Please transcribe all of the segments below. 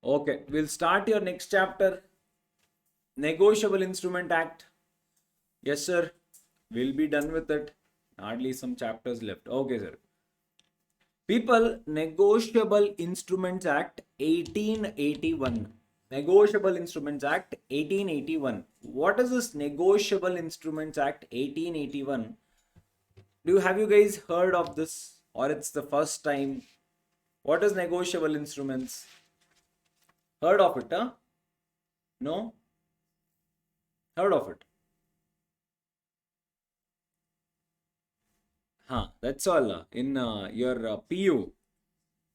Okay, we'll start your next chapter. Negotiable Instrument Act. Yes, sir. We'll be done with it. Hardly some chapters left. Okay, sir. People, Negotiable Instruments Act 1881. Negotiable Instruments Act 1881. What is this Negotiable Instruments Act 1881? Have you guys heard of this, or it's the first time? What is negotiable instruments? Heard of it, huh? No? Heard of it? That's all. In your PU,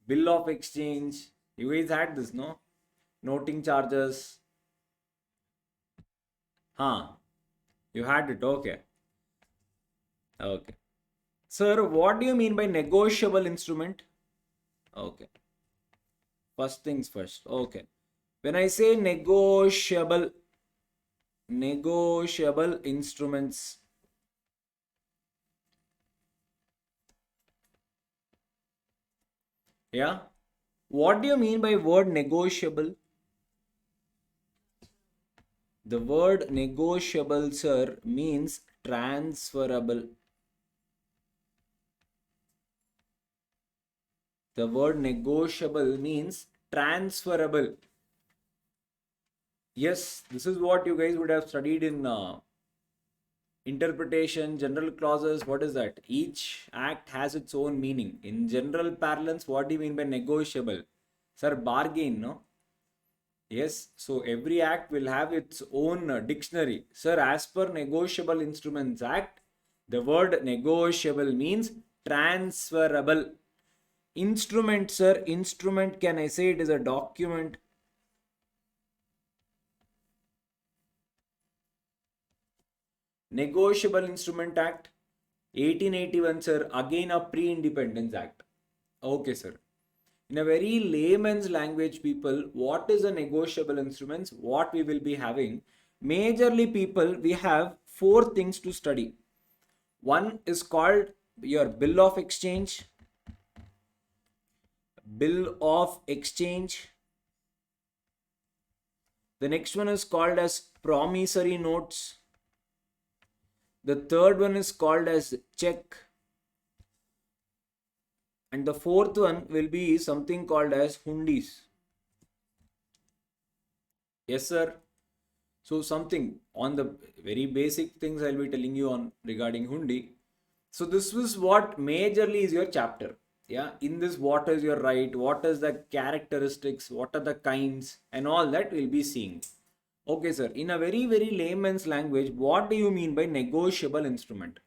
bill of exchange, you guys had this, no? Noting charges. You had it. Okay. Okay. Sir, what do you mean by negotiable instrument? Okay. First things first. Okay. When I say negotiable instruments, yeah, what do you mean by word negotiable? The word negotiable, sir, means transferable. The word negotiable means transferable. Yes, this is what you guys would have studied in interpretation, general clauses. What is that? Each act has its own meaning. In general parlance, what do you mean by negotiable? Sir, bargain, no? Yes, so every act will have its own dictionary. Sir, as per Negotiable Instruments Act, the word negotiable means transferable. Instrument, sir, instrument, can I say it is a document? Negotiable Instrument Act 1881, sir, again a pre-independence act. Okay, sir. In a very layman's language, people, what is a negotiable instruments? What we will be having? Majorly, people, we have four things to study. One is called your bill of exchange. Bill of exchange. The next one is called as promissory notes. The third one is called as check. And the fourth one will be something called as hundis. Yes, sir. So something on the very basic things I'll be telling you on regarding hundi. So this was what majorly is your chapter. Yeah, in this, what is your right, what is the characteristics, what are the kinds, and all that we'll be seeing. Okay, sir. In a very, very layman's language, what do you mean by negotiable instrument?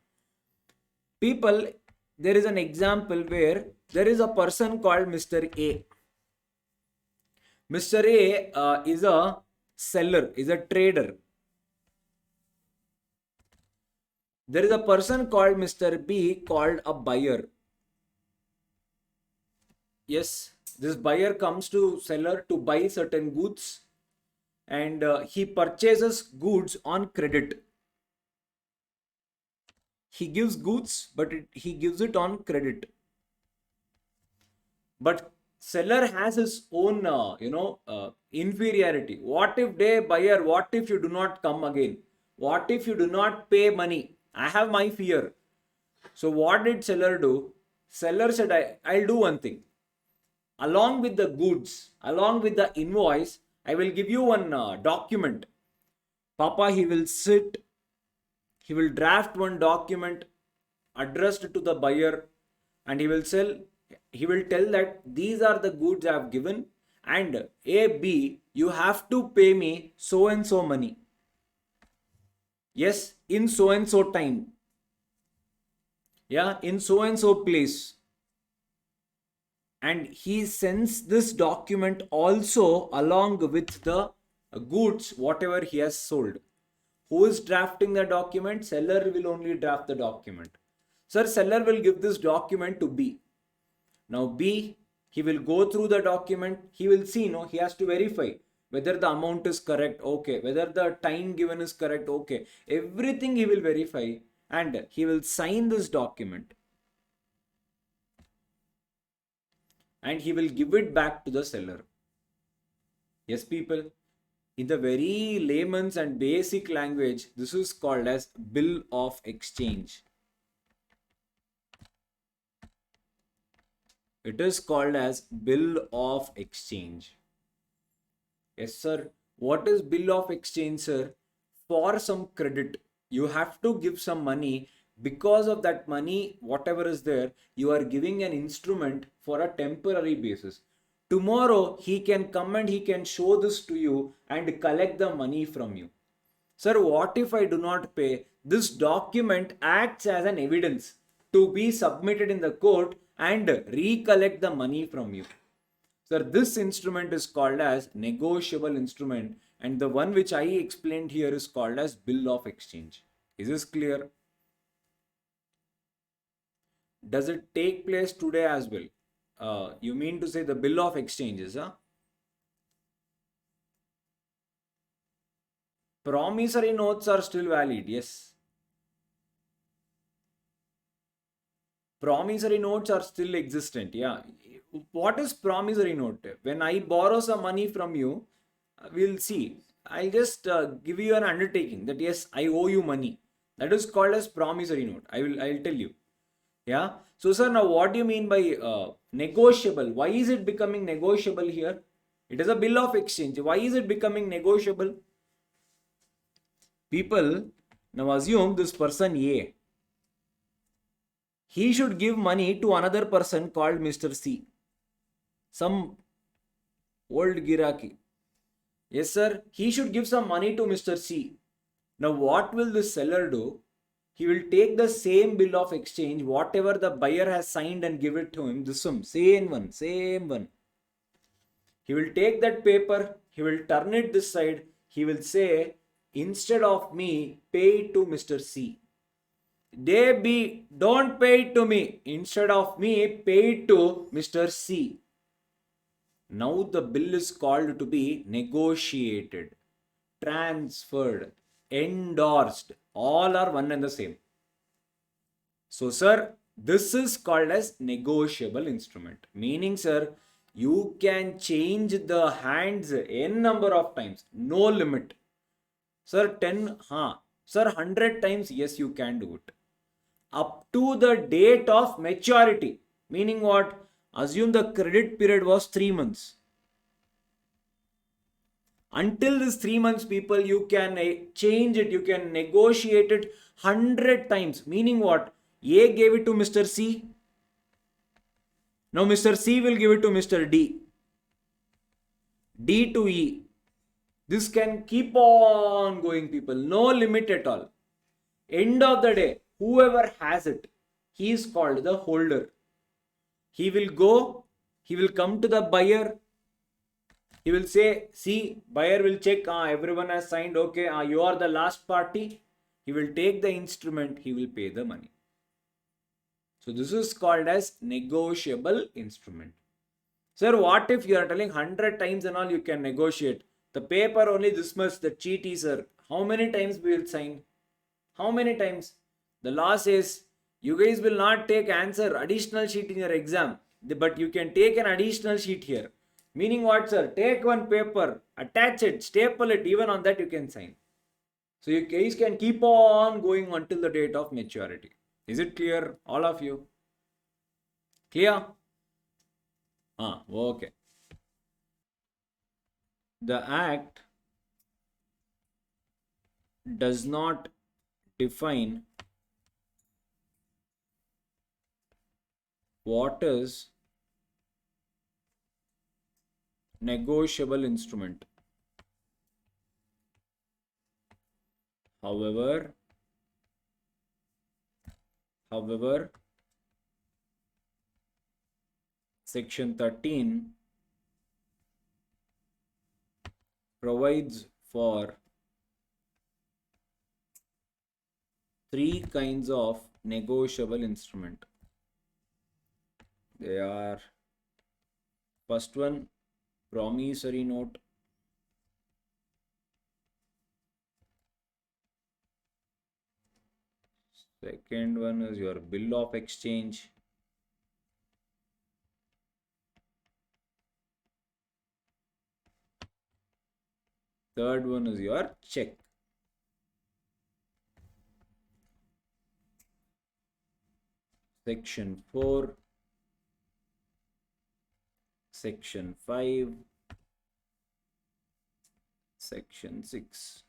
People, there is an example where there is a person called Mr. A. Mr. A is a seller, is a trader. There is a person called Mr. B called a buyer. Yes, this buyer comes to seller to buy certain goods, and he purchases goods on credit. He gives goods, but he gives it on credit. But seller has his own, inferiority. What if they buyer? What if you do not come again? What if you do not pay money? I have my fear. So what did seller do? Seller said, I'll do one thing. Along with the goods, along with the invoice, I will give you one document. Papa, he will sit, he will draft one document addressed to the buyer, and he will tell that these are the goods I have given, and A, B, you have to pay me so and so money. Yes, in so and so time. Yeah, in so and so place. And he sends this document also along with the goods, whatever he has sold. Who is drafting the document? Seller will only draft the document. Sir, seller will give this document to B. Now B, he will go through the document. He will see, he has to verify whether the amount is correct. Okay. Whether the time given is correct. Okay. Everything he will verify, and he will sign this document. And he will give it back to the seller. Yes, people. In the very layman's and basic language, this is called as bill of exchange. It is called as bill of exchange. Yes, sir. What is bill of exchange, sir? For some credit, you have to give some money. Because of that money, whatever is there, you are giving an instrument for a temporary basis. Tomorrow, he can come and he can show this to you and collect the money from you. Sir, what if I do not pay? This document acts as an evidence to be submitted in the court and recollect the money from you. Sir, this instrument is called as negotiable instrument, and the one which I explained here is called as bill of exchange. Is this clear? Does it take place today as well? You mean to say the bill of exchanges, huh? Promissory notes are still valid, yes. Promissory notes are still existent, yeah. What is promissory note? When I borrow some money from you, we'll see. I'll just give you an undertaking that yes, I owe you money. That is called as promissory note. I'll tell you. Yeah. So sir, now what do you mean by negotiable? Why is it becoming negotiable here? It is a bill of exchange. Why is it becoming negotiable? People, now assume this person A. He should give money to another person called Mr. C. Some old giraki. Yes, sir. He should give some money to Mr. C. Now, what will the seller do? He will take the same bill of exchange, whatever the buyer has signed, and give it to him. This one, same one, same one. He will take that paper, he will turn it this side, he will say, instead of me, pay it to Mr. C. Don't pay it to me. Instead of me, pay it to Mr. C. Now the bill is called to be negotiated, transferred, endorsed. All are one and the same. So, sir, this is called as negotiable instrument. Meaning, sir, you can change the hands n number of times. No limit. Sir, 10, Sir, 100 times, yes, you can do it. Up to the date of maturity. Meaning what? Assume the credit period was 3 months. Until this 3 months, people, you can change it, you can negotiate it 100 times. Meaning what? A gave it to Mr. C. Now Mr. C will give it to Mr. D. D to E. This can keep on going, people. No limit at all. End of the day, whoever has it, he is called the holder. He will go, he will come to the buyer. He will say, see, buyer will check, everyone has signed, okay, you are the last party. He will take the instrument, he will pay the money. So this is called as negotiable instrument. Sir, what if you are telling 100 times and all you can negotiate? The paper only this much, the cheat is, sir. How many times we will sign? How many times? The law says you guys will not take answer additional sheet in your exam, but you can take an additional sheet here. Meaning what, sir? Take one paper, attach it, staple it, even on that you can sign. So your case can keep on going until the date of maturity. Is it clear, all of you? Clear? Okay. The act does not define what is negotiable instrument. However, Section 13 provides for 3 kinds of negotiable instrument. They are, first one, promissory note. Second one is your bill of exchange. Third one is your check. Section 4, Section 5, Section 6.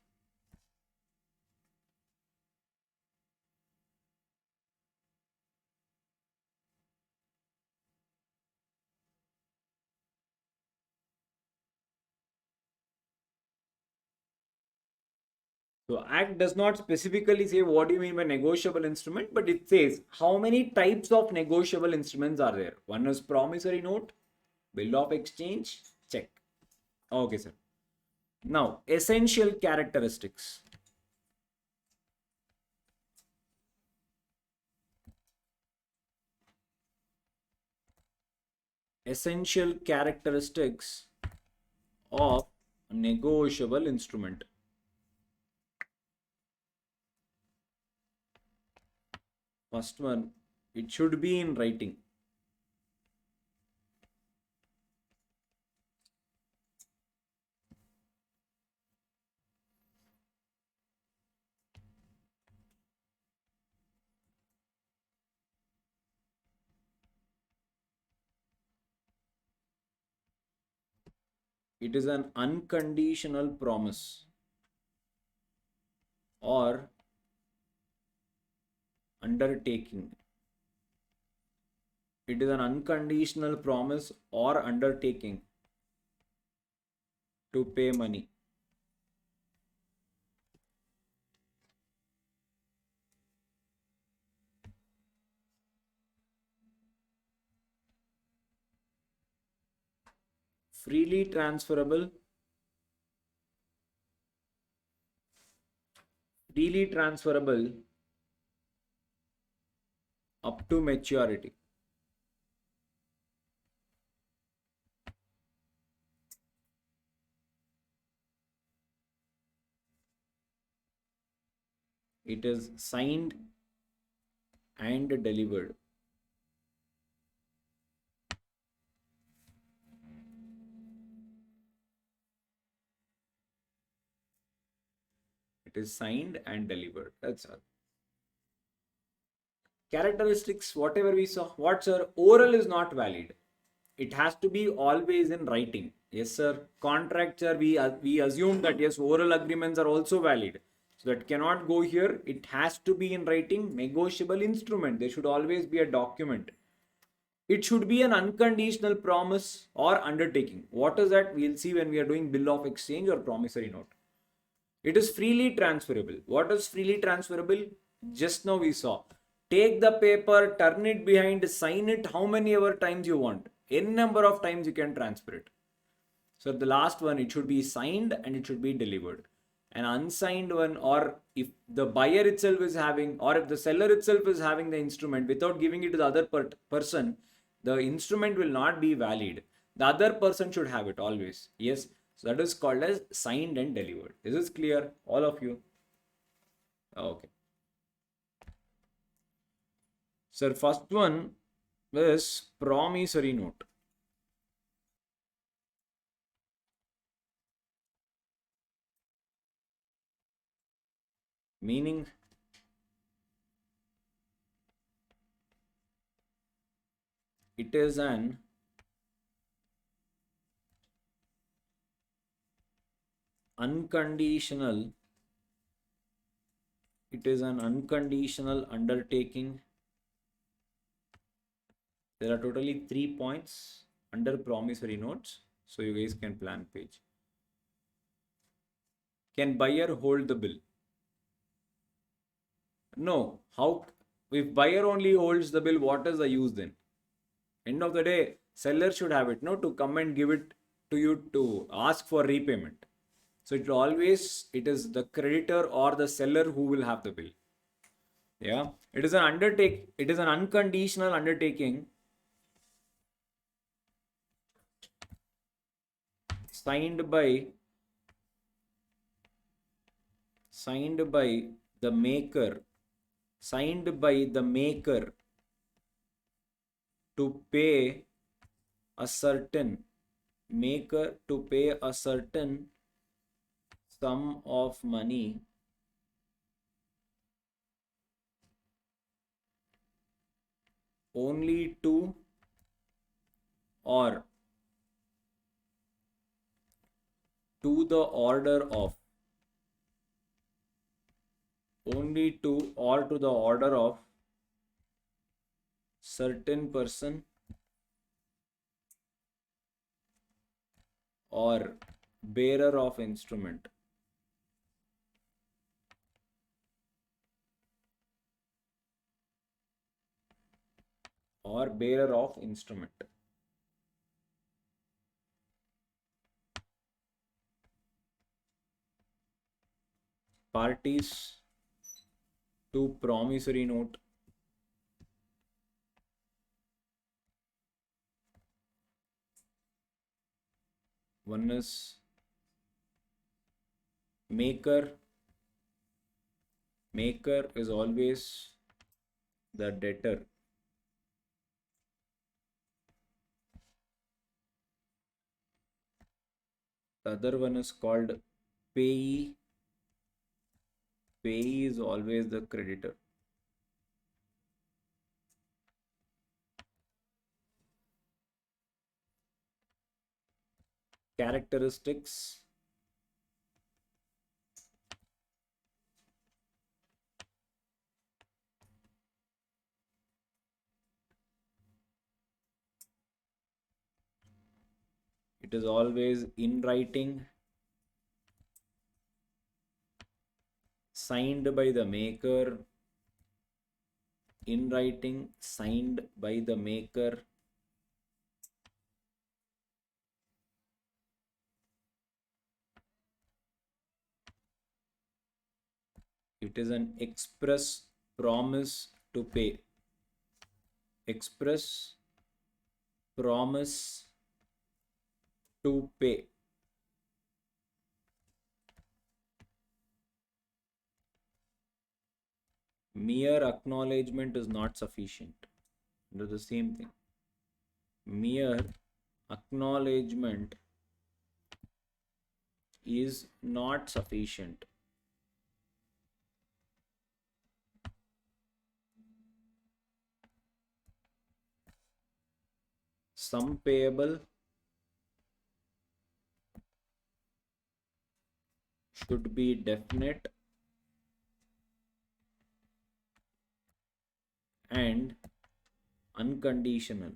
So Act does not specifically say what do you mean by negotiable instrument, but it says how many types of negotiable instruments are there. One is promissory note, bill of exchange, check. Okay, sir. Now, essential characteristics. Essential characteristics of negotiable instrument. First one, it should be in writing. It is an unconditional promise or undertaking. It is an unconditional promise or undertaking to pay money. Freely transferable. Freely transferable up to maturity. It is signed and delivered. It is signed and delivered. That's all. Characteristics, whatever we saw. What, sir? Oral is not valid. It has to be always in writing. Yes, sir. Contract, sir, we assume that yes, oral agreements are also valid. So that cannot go here. It has to be in writing. Negotiable instrument. There should always be a document. It should be an unconditional promise or undertaking. What is that? We'll see when we are doing bill of exchange or promissory note. It is freely transferable. What is freely transferable? Just now we saw. Take the paper, turn it behind, sign it how many ever times you want. N number of times you can transfer it. So the last one, it should be signed and it should be delivered. An unsigned one, or if the buyer itself is having, or if the seller itself is having the instrument without giving it to the other person, the instrument will not be valid. The other person should have it always. Yes. So that is called as signed and delivered. Is this clear? All of you? Okay. Sir, first one is promissory note. Meaning, it is an unconditional undertaking. There are totally 3 points under promissory notes, so you guys can plan page. Can buyer hold the bill? No. How? If buyer only holds the bill, what is the use then? End of the day, seller should have it, no, to come and give it to you to ask for repayment. So it is the creditor or the seller who will have the bill. Yeah, it is an unconditional undertaking signed by the maker to pay a certain sum of money only to or to the order of, only to or to the order of certain person or bearer of instrument. Or bearer of instrument. Parties to promissory note. One is maker. Maker is always the debtor. The other one is called payee. Payee is always the creditor. Characteristics. It is always in writing, signed by the maker, in writing, signed by the maker. It is an express promise to pay. Express promise to pay. Mere acknowledgement is not sufficient. Do the same thing. Mere acknowledgement is not sufficient. Sum payable should be definite and unconditional.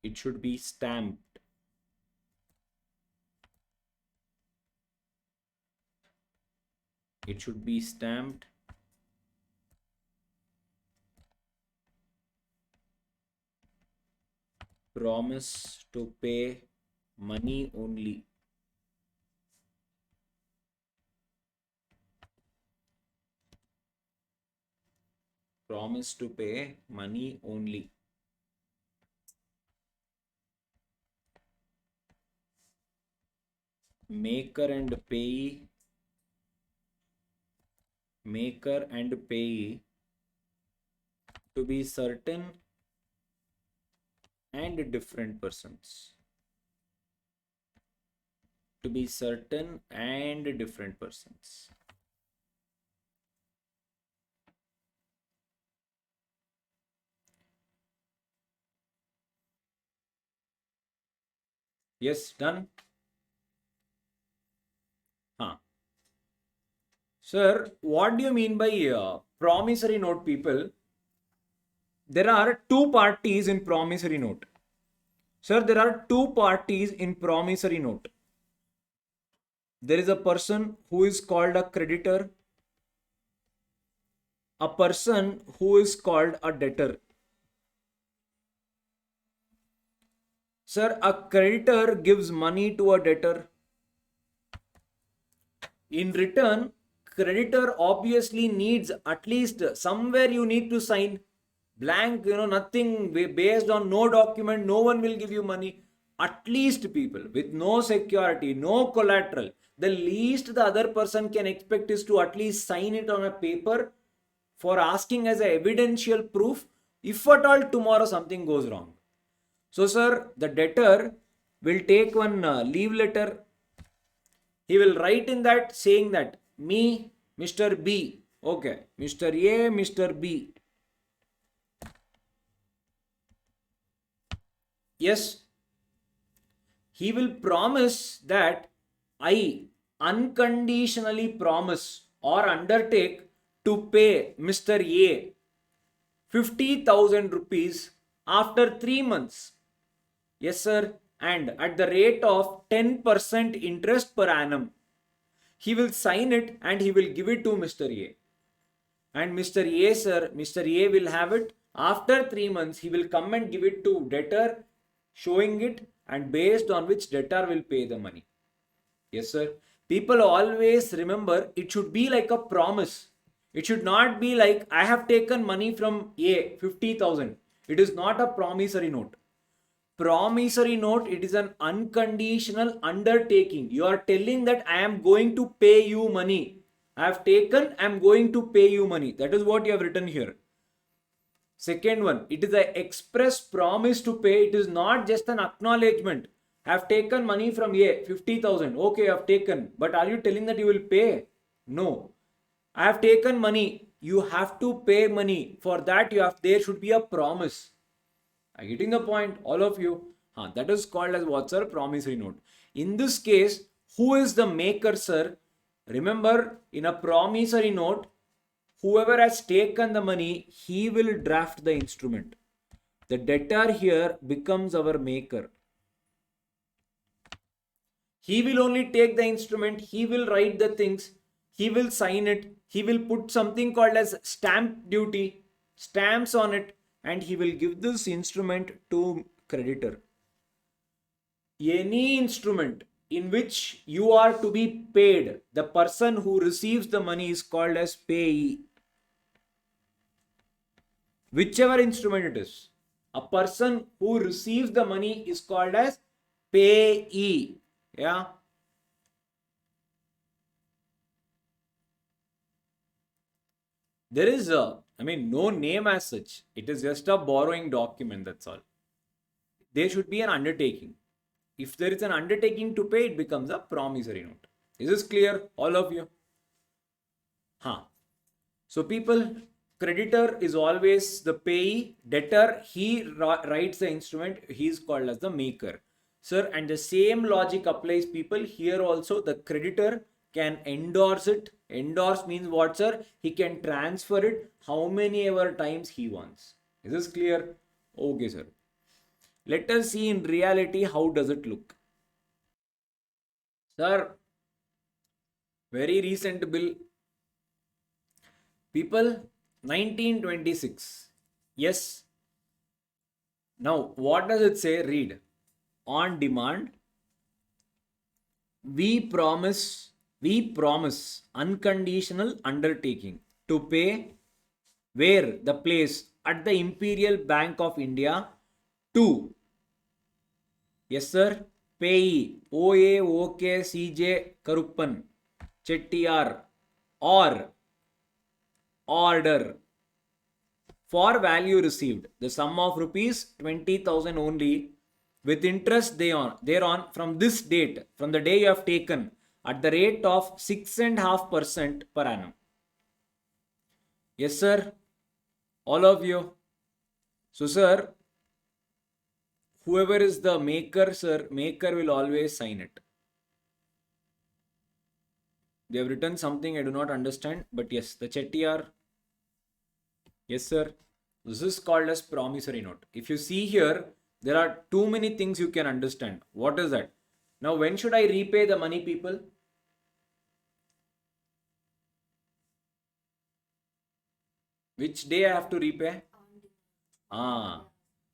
It should be stamped. It should be stamped. Promise to pay money only. Promise to pay money only. Maker and payee. Maker and payee to be certain and different persons. To be certain and different persons. Yes, done. Sir, what do you mean by promissory note, people? There are two parties in promissory note. Sir, there are two parties in promissory note. There is a person who is called a creditor, a person who is called a debtor. Sir, a creditor gives money to a debtor. In return, creditor obviously needs at least somewhere you need to sign blank, nothing based on no document, no one will give you money. At least, people, with no security, no collateral, the least the other person can expect is to at least sign it on a paper for asking as a evidential proof if at all tomorrow something goes wrong. So, sir, the debtor will take one leave letter. He will write in that saying that me, Mr. B, okay, Mr. A, Mr. B. Yes, he will promise that I unconditionally promise or undertake to pay Mr. A 50,000 rupees after 3 months. Yes, sir. And at the rate of 10% interest per annum. He will sign it and he will give it to Mr. A. And Mr. A, sir, Mr. A will have it. After 3 months, he will come and give it to debtor, showing it, and based on which debtor will pay the money. Yes, sir. People always remember it should be like a promise. It should not be like I have taken money from A 50,000. It is not a promissory note. Promissory note, it is an unconditional undertaking. You are telling that I am going to pay you money. I have taken, I am going to pay you money. That is what you have written here. Second one, it is an express promise to pay. It is not just an acknowledgement. I have taken money from A, 50,000. Okay, I have taken. But are you telling that you will pay? No. I have taken money. You have to pay money. For that, there should be a promise. Are you getting the point? All of you. That is called as what, sir? Promissory note. In this case, who is the maker, sir? Remember, in a promissory note, whoever has taken the money, he will draft the instrument. The debtor here becomes our maker. He will only take the instrument, he will write the things, he will sign it, he will put something called as stamp duty, stamps on it, and he will give this instrument to creditor. Any instrument in which you are to be paid, the person who receives the money is called as payee. Whichever instrument it is, a person who receives the money is called as payee. Yeah. There is no name as such. It is just a borrowing document, that's all. There should be an undertaking. If there is an undertaking to pay, it becomes a promissory note. Is this clear, all of you? So people, creditor is always the payee, debtor, he writes the instrument, he is called as the maker. Sir, and the same logic applies, people. Here also the creditor can endorse it. Endorse means what, sir? He can transfer it how many ever times he wants. Is this clear? Okay, sir. Let us see in reality how does it look. Sir, very recent bill. People, 1926. Yes. Now, what does it say? Read. On demand, we promise unconditional undertaking to pay where the place at the Imperial Bank of India to, yes sir, payee OAOKCJ Karuppan Chettiar or order for value received the sum of rupees 20,000 only with interest thereon from this date, from the day you have taken, at the rate of 6.5% per annum. Yes, sir. All of you. So, sir, whoever is the maker, sir, maker will always sign it. They have written something I do not understand, but yes, the Chettiar. Yes, sir. This is called as promissory note. If you see here, there are too many things you can understand. What is that? Now, when should I repay the money, people? Which day I have to repay?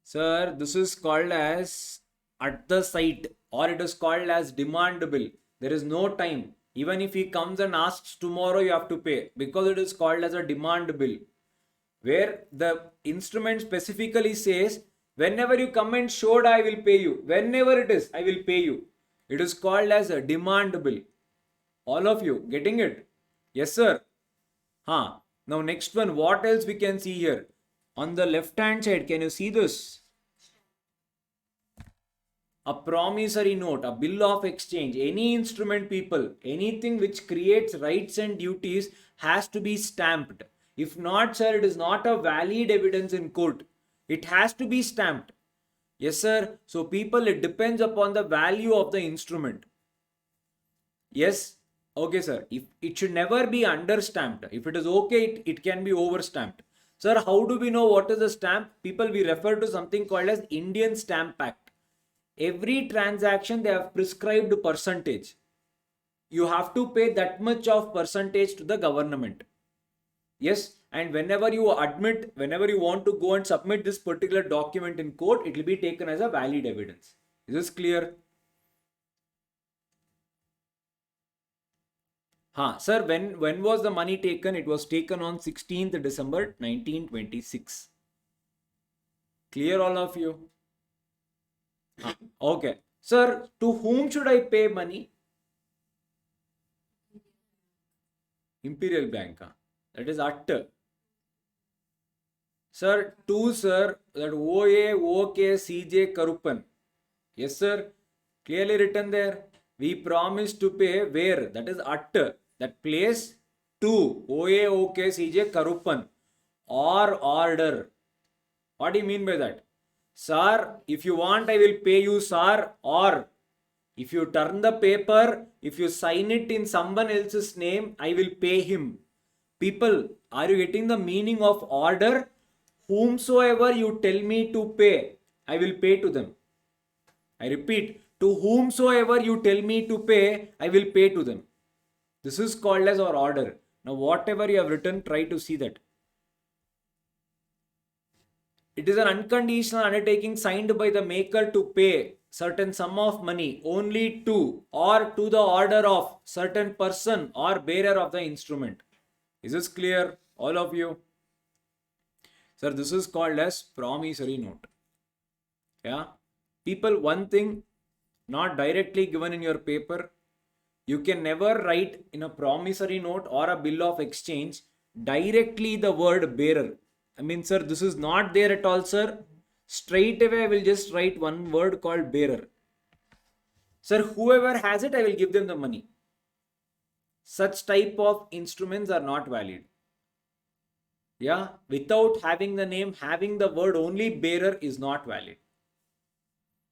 Sir, this is called as at the site, or it is called as demandable. There is no time. Even if he comes and asks tomorrow, you have to pay, because it is called as a demand bill, where the instrument specifically says, whenever you come and showed, I will pay you. Whenever it is, I will pay you. It is called as a demand bill. All of you getting it? Yes, sir. Now next one, what else we can see here? On the left hand side, can you see this? A promissory note, a bill of exchange, any instrument, people, anything which creates rights and duties has to be stamped. If not, sir, it is not a valid evidence in court. It has to be stamped. Yes, sir. So, people, it depends upon the value of the instrument. Yes. Okay, sir. If it should never be understamped. If it is okay, it can be overstamped. Sir, how do we know what is a stamp? People, we refer to something called as Indian Stamp Act. Every transaction they have prescribed percentage. You have to pay that much of percentage to the government. Yes, and whenever you want to go and submit this particular document in court, it will be taken as a valid evidence. Is this clear? Sir, when was the money taken? It was taken on 16th December 1926. Clear, all of you? Okay. Sir, to whom should I pay money? Imperial Bank. That is UT. Sir, that OA, OK, CJ, Karuppan. Yes, sir. Clearly written there. We promise to pay where? That is UT. That place to OA, OK, CJ, Karuppan. Or order. What do you mean by that? Sir, if you want, I will pay you, sir. Or if you turn the paper, if you sign it in someone else's name, I will pay him. People, are you getting the meaning of order? Whomsoever you tell me to pay, I will pay to them. I repeat, to whomsoever you tell me to pay, I will pay to them. This is called as our order. Now, whatever you have written, try to see that. It is an unconditional undertaking signed by the maker to pay certain sum of money only to or to the order of certain person or bearer of the instrument. Is this clear, all of you? Sir, this is called as promissory note. Yeah. People, one thing not directly given in your paper, you can never write in a promissory note or a bill of exchange directly the word bearer. I mean, sir, this is not there at all, sir. Straight away, I will just write one word called bearer. Sir, whoever has it, I will give them the money. Such type of instruments are not valid. Yeah, without having the name, having the word only bearer is not valid.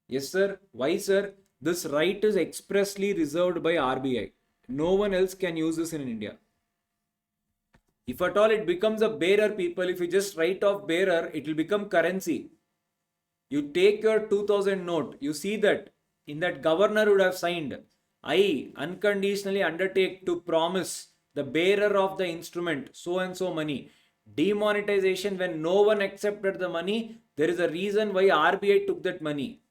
Yes, sir. Why, sir? This right is expressly reserved by RBI. No one else can use this in India. If at all it becomes a bearer, people, if you just write off bearer, it will become currency. You take your 2000 note, you see that in that governor would have signed, I unconditionally undertake to promise the bearer of the instrument so and so money. Demonetization, when no one accepted the money, there is a reason why RBI took that money.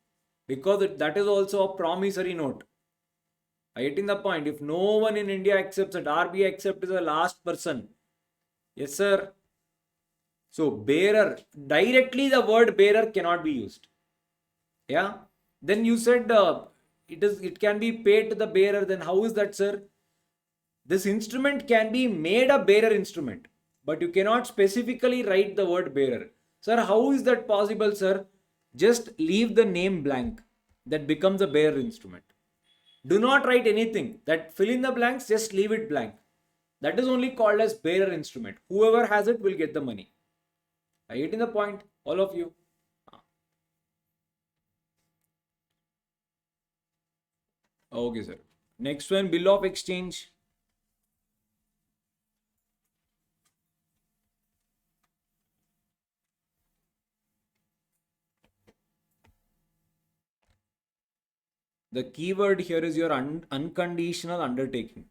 Because that is also a promissory note. I getting the point? If no one in India accepts it, RBI accepts the last person. Yes, sir. So, bearer, directly the word bearer cannot be used. Yeah. Then you said it can be paid to the bearer. Then how is that, sir? This instrument can be made a bearer instrument, but you cannot specifically write the word bearer. Sir, how is that possible, sir? Just leave the name blank. That becomes a bearer instrument. Do not write anything. That fill in the blanks, just leave it blank. That is only called as bearer instrument. Whoever has it will get the money. Are you getting the point? All of you. Okay, sir. Next one, bill of exchange. The keyword here is your unconditional undertaking.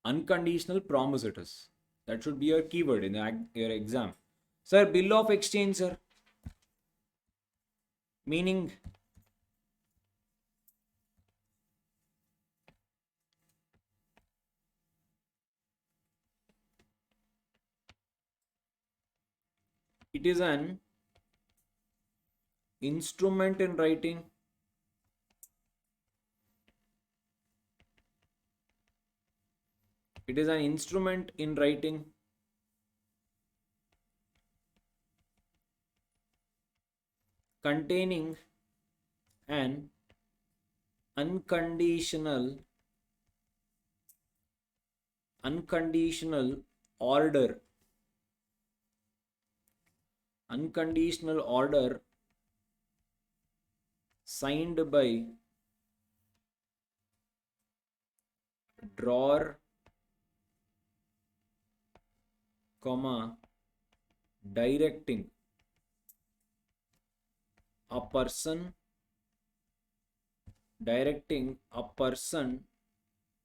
Unconditional promise it is. That should be your keyword in your exam. Sir, bill of exchange, sir. Meaning, it is an instrument in writing It is an instrument in writing containing an unconditional order, unconditional order signed by drawer, comma, directing a person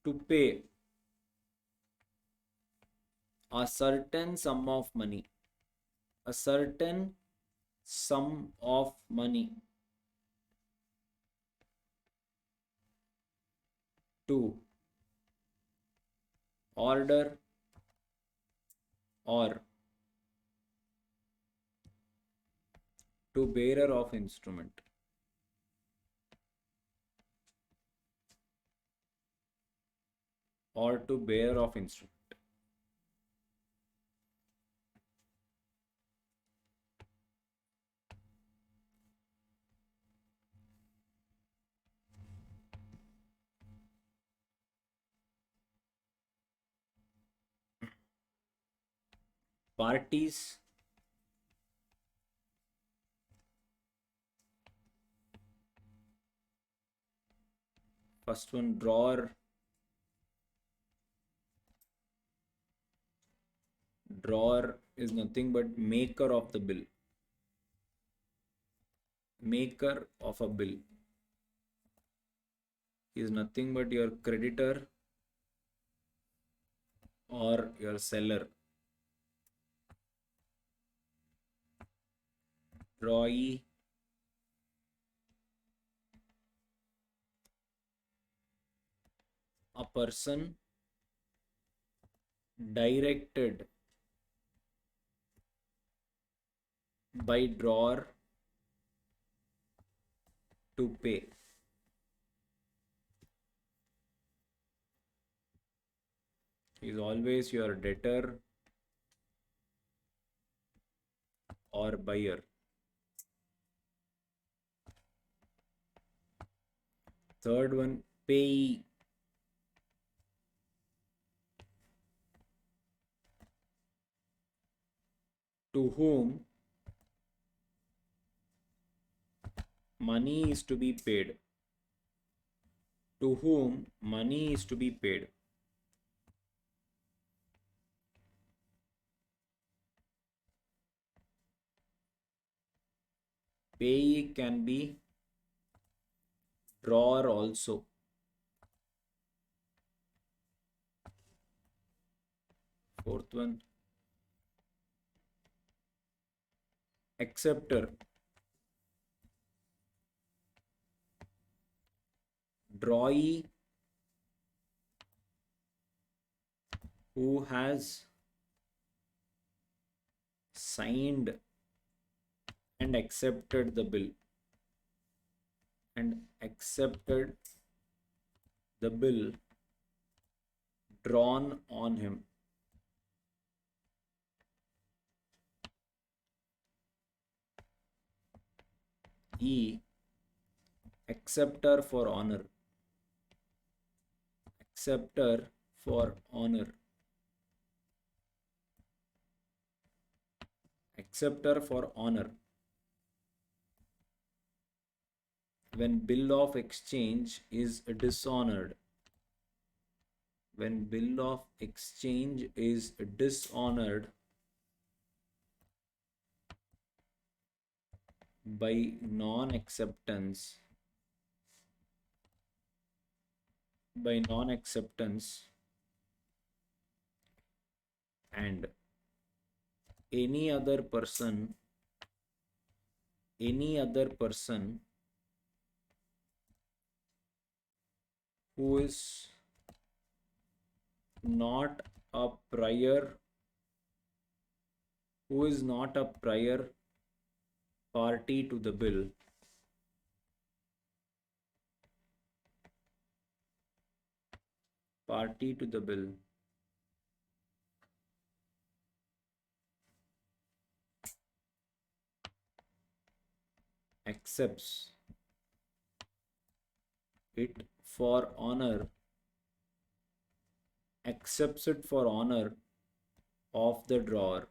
to pay a certain sum of money, a certain sum of money to order or to bearer of instrument. Or to bearer of instrument. Parties first one, drawer is nothing but maker of the bill, maker of a bill is nothing but your creditor or your seller. Drawee a person directed by drawer to pay. Is always your debtor or buyer. Third one, payee. To whom money is to be paid. To whom money is to be paid. Payee can be drawer also. Fourth one, acceptor. Drawee who has signed and accepted the bill drawn on him. E, acceptor for honor. Acceptor for honor. Acceptor for honor. When bill of exchange is dishonored. When bill of exchange is dishonored by non-acceptance and any other person who is not a prior party to the bill accepts it for honor, accepts it for honor of the drawer.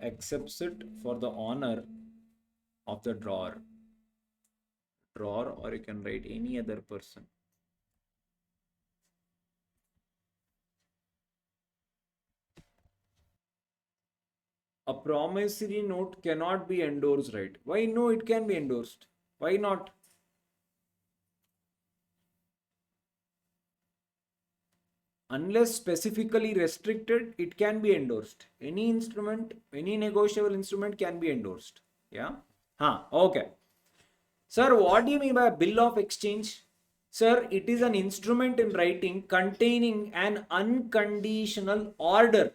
Accepts it for the honor of the drawer. Drawer, or you can write any other person. A promissory note cannot be endorsed, right? Why no, it can be endorsed. Why not? Unless specifically restricted, it can be endorsed. Any instrument, any negotiable instrument can be endorsed. Yeah? Okay. Sir, what do you mean by a bill of exchange? Sir, it is an instrument in writing containing an unconditional order.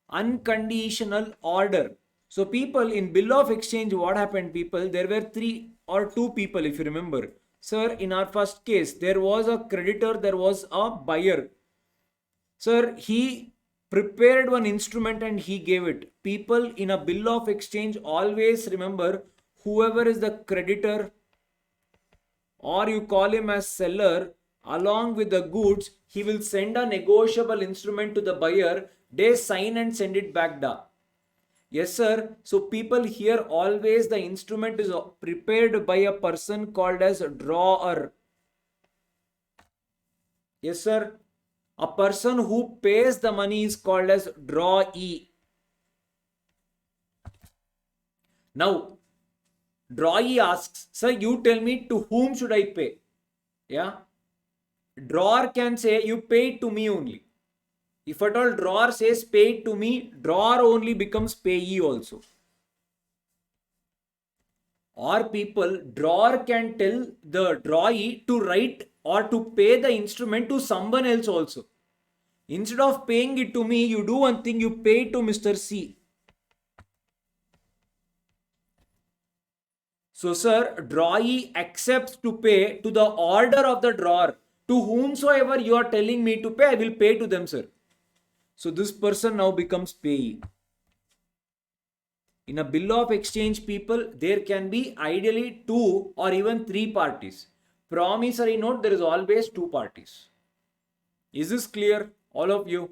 Unconditional order. So people in bill of exchange, what happened people? There were 3 or 2 people if you remember. Sir, in our first case, there was a creditor, there was a buyer. Sir, he prepared one instrument and he gave it. People in a bill of exchange always remember whoever is the creditor, or you call him as seller, along with the goods, he will send a negotiable instrument to the buyer. They sign and send it back da. Yes, sir. So people here always the instrument is prepared by a person called as drawer. Yes, sir. A person who pays the money is called as drawee. Now, drawee asks, sir, you tell me to whom should I pay? Yeah. Drawer can say, you pay it to me only. If at all drawer says pay it to me, drawer only becomes payee also. Or people, drawer can tell the drawee to write or to pay the instrument to someone else also. Instead of paying it to me, you do one thing, you pay it to Mr. C. So, sir, drawee accepts to pay to the order of the drawer. To whomsoever you are telling me to pay, I will pay to them, sir. So, this person now becomes payee. In a bill of exchange, people, there can be ideally 2 or even 3 parties. Promissory note, there is always 2 parties. Is this clear, all of you?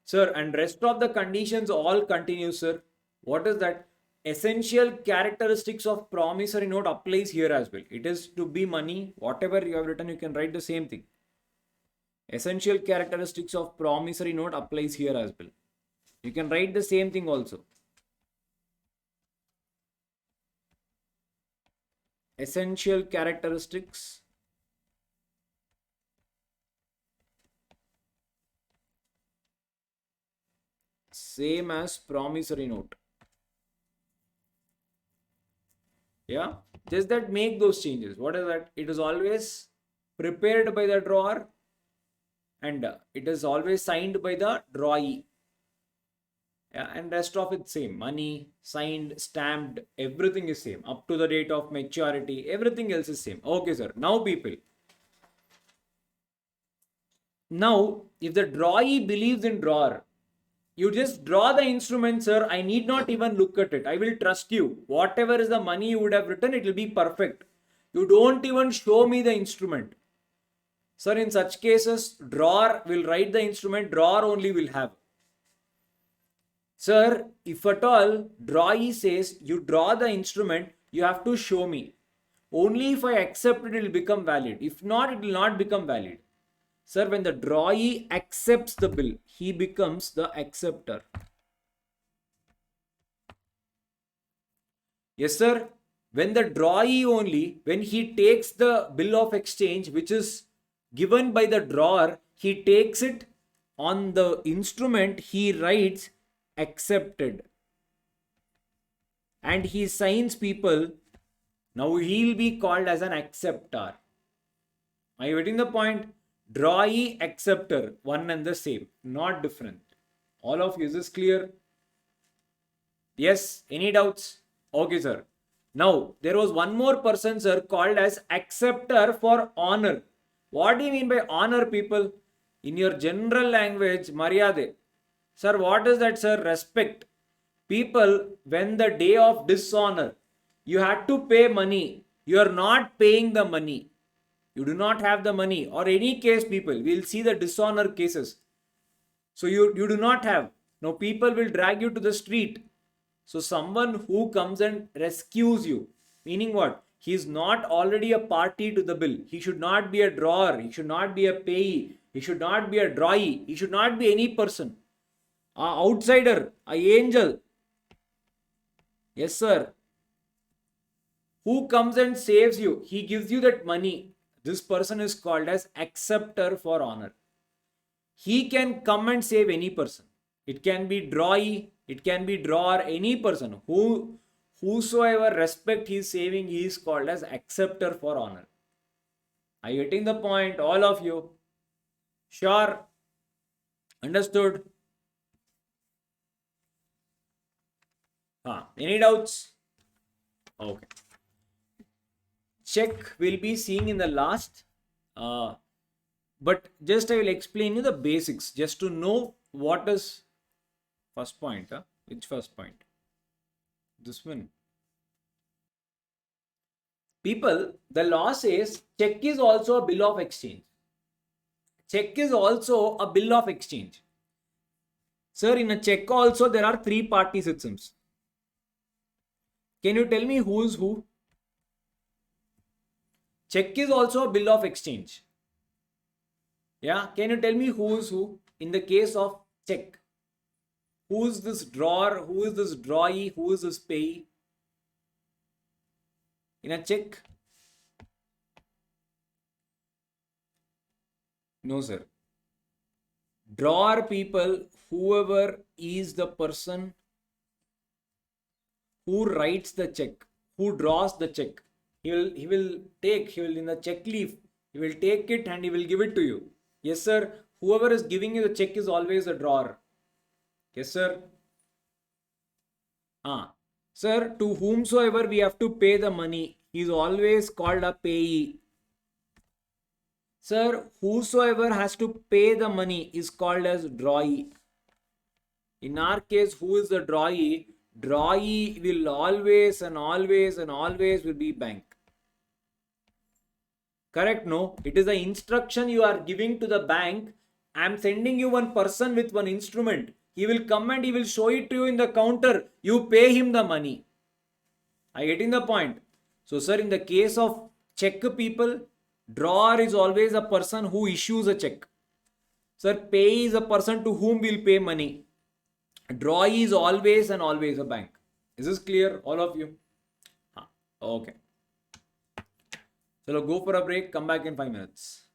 Sir, and rest of the conditions all continue, sir. What is that? Essential characteristics of promissory note applies here as well. It is to be money. Whatever you have written, you can write the same thing. Essential characteristics of promissory note applies here as well. You can write the same thing also. Essential characteristics same as promissory note. Yeah, just that make those changes. What is that? It is always prepared by the drawer and it is always signed by the drawee. Yeah, and rest of it same. Money, signed, stamped, everything is same. Up to the date of maturity, everything else is same. Okay, sir. Now people. Now, if the drawee believes in drawer, you just draw the instrument, sir. I need not even look at it. I will trust you. Whatever is the money you would have written, it will be perfect. You don't even show me the instrument. Sir, in such cases, drawer will write the instrument, drawer only will have. Sir, if at all drawee says you draw the instrument, you have to show me. Only if I accept it, it will become valid. If not, it will not become valid. Sir, when the drawee accepts the bill, he becomes the acceptor. Yes, sir. When the drawee only, when he takes the bill of exchange, which is given by the drawer, he takes it on the instrument, he writes accepted. And he signs people. Now he'll be called as an acceptor. Are you getting the point? Drawee, acceptor, one and the same, not different. All of you, is this clear? Yes, any doubts? Okay, sir. Now, there was one more person, sir, called as acceptor for honor. What do you mean by honor, people? In your general language, maryade. Sir, what is that, sir? Respect. People, when the day of dishonor, you had to pay money. You are not paying the money. You do not have the money. Or any case, people, we'll see the dishonor cases. So you do not have. Now people will drag you to the street. So someone who comes and rescues you, meaning what? He is not already a party to the bill. He should not be a drawer. He should not be a payee. He should not be a drawee. He should not be any person. A outsider, a angel. Yes, sir. Who comes and saves you? He gives you that money. This person is called as acceptor for honor. He can come and save any person. It can be drawee, it can be drawer, any person. Whosoever respect he is saving, he is called as acceptor for honor. Are you getting the point, all of you? Sure? Understood? Any doubts? Okay. Check we'll be seeing in the last. But just I will explain you the basics just to know what is first point. Which first point? This one. People, the law says check is also a bill of exchange. Check is also a bill of exchange. Sir, in a check also there are three party systems. Can you tell me who is who? Check is also a bill of exchange. Yeah, can you tell me who is who in the case of check? Who is this drawer? Who is this drawee? Who is this payee? In a check? No, sir. Drawer people, whoever is the person who writes the check, who draws the check, he will in the check leaf, he will take it and he will give it to you. Yes, sir. Whoever is giving you the check is always a drawer. Yes, sir. Sir, to whomsoever we have to pay the money, he is always called a payee. Sir, whosoever has to pay the money is called as drawee. In our case, who is the drawee? Drawee will always will be bank. Correct? No? It is the instruction you are giving to the bank. I am sending you one person with one instrument. He will come and he will show it to you in the counter. You pay him the money. Are you getting the point? So, sir, in the case of check people, drawer is always a person who issues a check. Sir, pay is a person to whom we'll pay money. Drawee is always a bank. Is this clear, all of you? Okay. So, go for a break. Come back in 5 minutes.